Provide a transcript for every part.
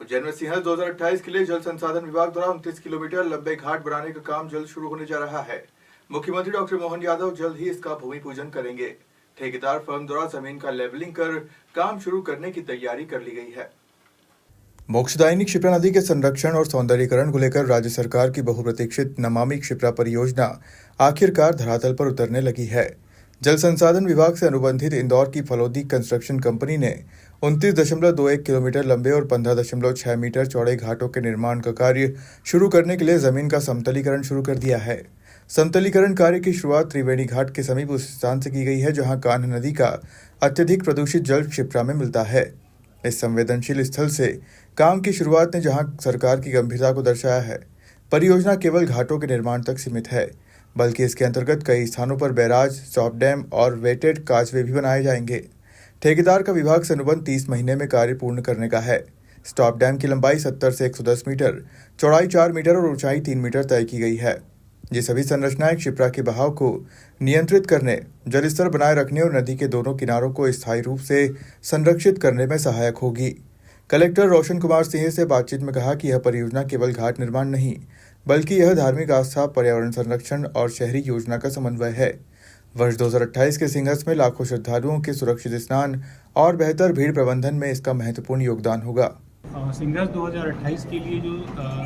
उज्जैन में सिंहस्थ 2028 के लिए जल संसाधन विभाग द्वारा 29 किलोमीटर लंबे घाट बनाने का काम जल्द शुरू होने जा रहा है। मुख्यमंत्री डॉक्टर मोहन यादव जल्द ही इसका भूमि पूजन करेंगे। ठेकेदार फर्म द्वारा जमीन का लेवलिंग कर काम शुरू करने की तैयारी कर ली गई है। मोक्षदायिनी क्षिप्रा नदी के संरक्षण और सौंदर्यीकरण को लेकर राज्य सरकार की बहुप्रतीक्षित नमामि क्षिप्रा परियोजना आखिरकार धरातल पर उतरने लगी है। जल संसाधन विभाग से अनुबंधित इंदौर की फलोदी कंस्ट्रक्शन कंपनी ने 29.21 किलोमीटर लंबे और 15.6 मीटर चौड़े घाटों के निर्माण का कार्य शुरू करने के लिए जमीन का समतलीकरण शुरू कर दिया है। समतलीकरण कार्य की शुरुआत त्रिवेणी घाट के समीप उस स्थान से की गई है जहां कान्ह नदी का अत्यधिक प्रदूषित जल क्षिप्रा में मिलता है। इस संवेदनशील स्थल से काम की शुरुआत ने जहां सरकार की गंभीरता को दर्शाया है। परियोजना केवल घाटों के निर्माण तक सीमित है, बल्कि इसके अंतर्गत कई स्थानों पर बैराज, स्टॉप डैम और वेटेड काजवे भी बनाए जाएंगे। ठेकेदार का विभाग से अनुबंध 30 महीने में कार्य पूर्ण करने का है। स्टॉप डैम की लंबाई 70 से 110 मीटर, चौड़ाई 4 मीटर और ऊंचाई 3 मीटर तय की गई है। ये सभी संरचनाएं क्षिप्रा के बहाव को नियंत्रित करने, जलस्तर बनाए रखने और नदी के दोनों किनारों को स्थायी रूप से संरक्षित करने में सहायक होगी। कलेक्टर रोशन कुमार सिंह से बातचीत में कहा कि यह परियोजना केवल घाट निर्माण नहीं, बल्कि यह धार्मिक आस्था, पर्यावरण संरक्षण और शहरी योजना का समन्वय है। वर्ष 2028 के सिंहस्थ में लाखों श्रद्धालुओं के सुरक्षित स्नान और बेहतर भीड़ प्रबंधन में इसका महत्वपूर्ण योगदान होगा। सिंहस्थ 2028 के लिए जो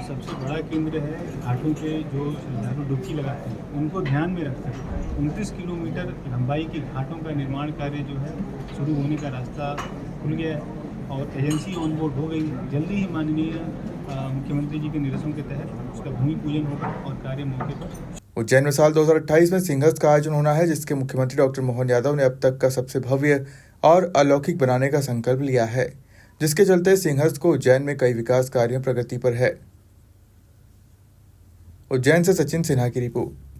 सबसे बड़ा केंद्र है, घाटों पे जो श्रद्धालु डुबकी लगाते हैं उनको ध्यान में रखकर 29 किलोमीटर लंबाई के घाटों का निर्माण कार्य जो है शुरू होने का रास्ता खुल गया है और एजेंसी ऑन बोर्ड हो गई। जल्दी ही माननीय मुख्यमंत्री जी के निर्देशों के तहत उसका भूमि पूजन होगा और कार्य मौके पर। उज्जैन में साल 2028 में सिंहस्थ का आयोजन होना है, जिसके मुख्यमंत्री डॉक्टर मोहन यादव ने अब तक का सबसे भव्य और अलौकिक बनाने का संकल्प लिया है, जिसके चलते सिंहस्थ को उज्जैन में कई विकास कार्यों प्रगति पर है। उज्जैन से सचिन सिन्हा की रिपोर्ट।